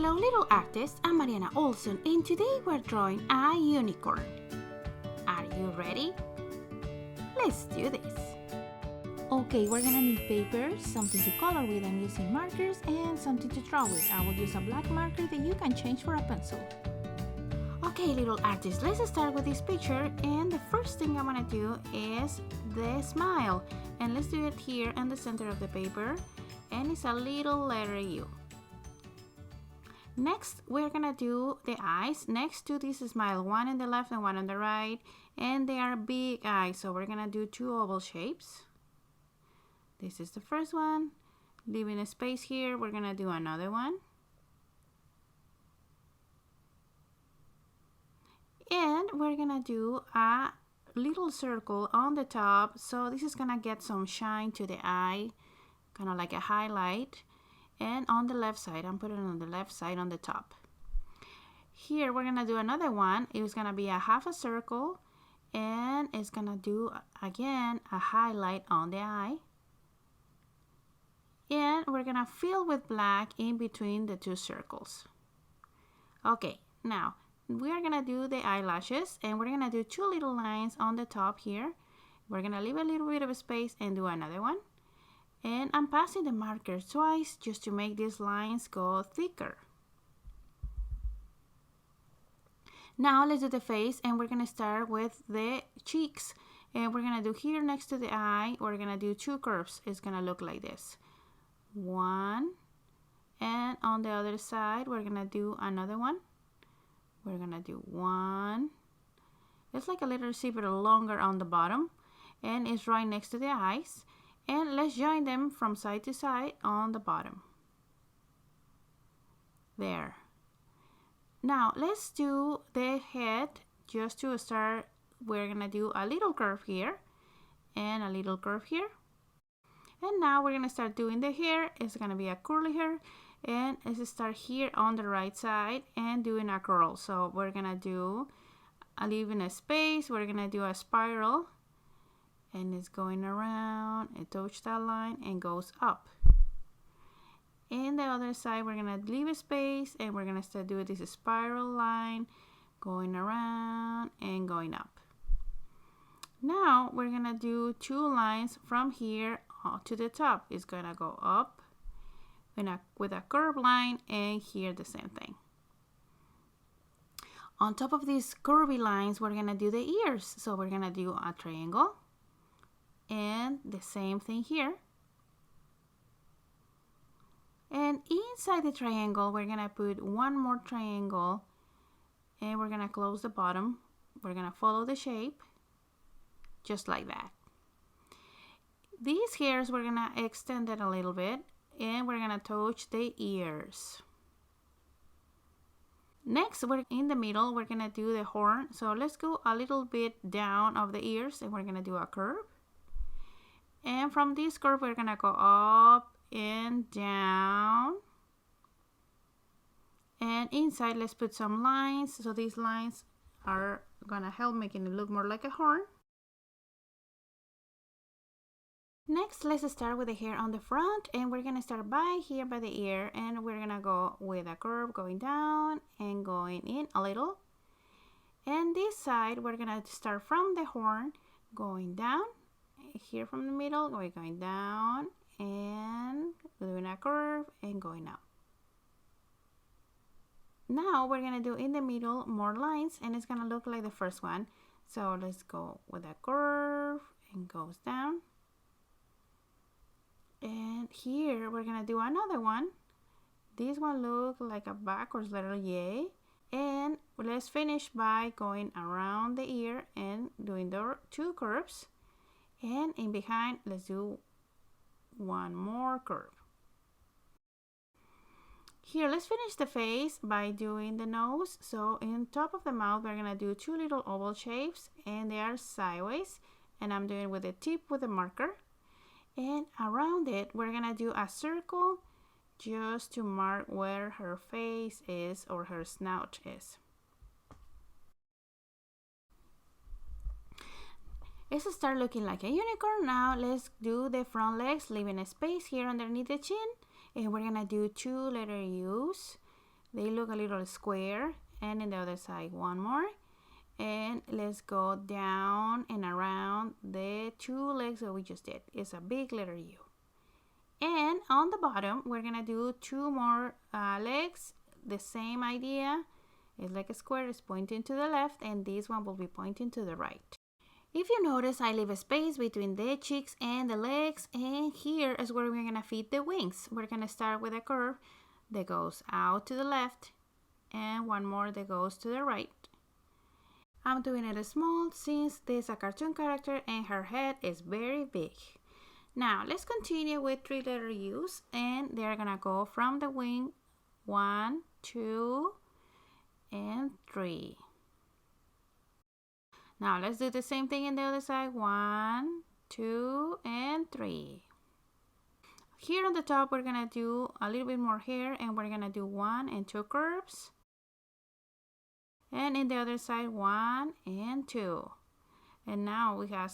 Hello little artists, I'm Mariana Olson and today we're drawing a unicorn. Are you ready? Let's do this. Okay, we're gonna need paper, something to color with. I'm using markers and something to draw with. I will use a black marker that you can change for a pencil. Okay little artists, let's start with this picture, and the first thing I want to do is the smile, and let's do it here in the center of the paper, and it's a little letter U. Next, we're gonna do the eyes next to this smile, one on the left and one on the right, and they are big eyes, so we're gonna do two oval shapes. This is the first one. Leaving a space here, we're gonna do another one. And we're gonna do a little circle on the top, so this is gonna get some shine to the eye, kind of like a highlight. And on the left side, I'm putting it on the left side on the top. Here we're gonna do another one. It's gonna be a half a circle, and it's gonna do again a highlight on the eye. And we're gonna fill with black in between the two circles. Okay, now we are gonna do the eyelashes, and we're gonna do two little lines on the top here. We're gonna leave a little bit of space and do another one. And I'm passing the marker twice just to make these lines go thicker. Now let's do the face, and we're gonna start with the cheeks. And we're gonna do here next to the eye, we're gonna do two curves. It's gonna look like this. One, and on the other side, we're gonna do another one. We're gonna do one. It's like a letter C, but longer on the bottom, and it's right next to the eyes. And let's join them from side to side on the bottom. There. Now let's do the head. Just to start, we're gonna do a little curve here and a little curve here. And now we're gonna start doing the hair. It's gonna be a curly hair, and let's start here on the right side and doing a curl. So we're gonna do leaving a space. We're gonna do a spiral. And it's going around, it touches that line and goes up. And the other side, we're gonna leave a space, and we're gonna start doing this spiral line, going around and going up. Now we're gonna do two lines from here to the top. It's gonna go up with a curved line, and here the same thing. On top of these curvy lines, we're gonna do the ears. So we're gonna do a triangle. And the same thing here. And inside the triangle, we're gonna put one more triangle, and we're gonna close the bottom. We're gonna follow the shape, just like that. These hairs, we're gonna extend it a little bit, and we're gonna touch the ears. Next, we're in the middle, we're gonna do the horn. So let's go a little bit down of the ears, and we're gonna do a curve. And from this curve, we're gonna go up and down. And inside, let's put some lines. So these lines are gonna help making it look more like a horn. Next, let's start with the hair on the front, and we're gonna start by here by the ear, and we're gonna go with a curve going down and going in a little. And this side, we're gonna start from the horn, going down. Here from the middle, we're going down and doing a curve and going up. Now we're gonna do in the middle more lines, and it's gonna look like the first one. So let's go with a curve and goes down. And here we're gonna do another one. This one looks like a backwards letter Y. And let's finish by going around the ear and doing the two curves. And in behind, let's do one more curve. Here, let's finish the face by doing the nose. So in top of the mouth, we're gonna do two little oval shapes, and they are sideways. And I'm doing with the tip with a marker. And around it, we're gonna do a circle just to mark where her face is or her snout is. It's start looking like a unicorn. Now let's do the front legs, leaving a space here underneath the chin, and we're gonna do two letter U's They look a little square. And in the other side, one more. And let's go down and around the two legs that we just did. It's a big letter U. And on the bottom, we're gonna do two more legs. The same idea. It's like a square, it's pointing to the left, and this one will be pointing to the right. If you notice, I leave a space between the cheeks and the legs, and here is where we're gonna fit the wings. We're gonna start with a curve that goes out to the left, and one more that goes to the right. I'm doing it small since this is a cartoon character and her head is very big. Now let's continue with three-letter U's, and they're gonna go from the wing 1, 2, and 3. Now let's do the same thing in the other side. 1, 2, and 3. Here on the top, we're gonna do a little bit more hair, and we're gonna do 1 and 2 curves. And in the other side, 1 and 2. And now we have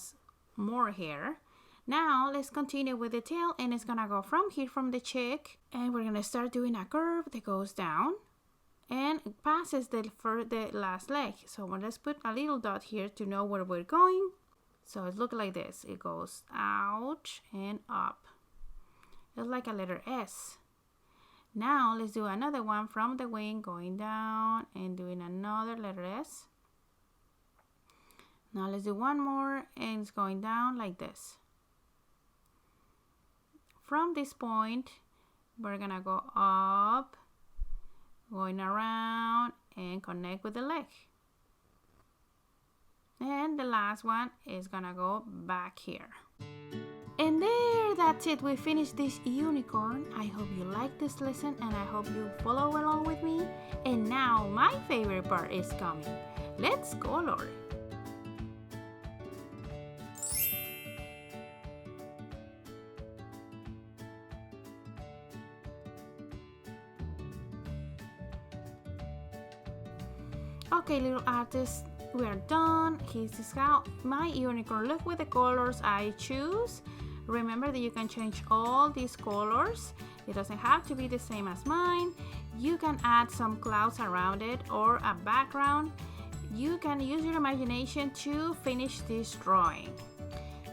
more hair. Now let's continue with the tail, and it's gonna go from here, from the cheek, and we're gonna start doing a curve that goes down and it passes the last leg. So let's put a little dot here to know where we're going. So it looks like this. It goes out and up. It's like a letter S. Now let's do another one from the wing, going down and doing another letter S. Now let's do one more, and it's going down like this. From this point, we're gonna go up, going around, and connect with the leg. And the last one is gonna go back here. And there, that's it. We finished this unicorn. I hope you like this lesson, and I hope you follow along with me. And now my favorite part is coming. Let's color. Okay, little artists, we are done. This is how my unicorn looks with the colors I choose. Remember that you can change all these colors. It doesn't have to be the same as mine. You can add some clouds around it or a background. You can use your imagination to finish this drawing.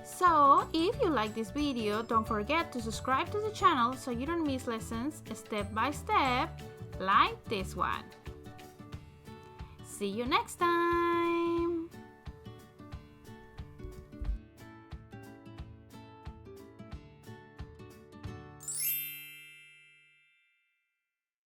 So if you like this video, don't forget to subscribe to the channel so you don't miss lessons step by step like this one. See you next time.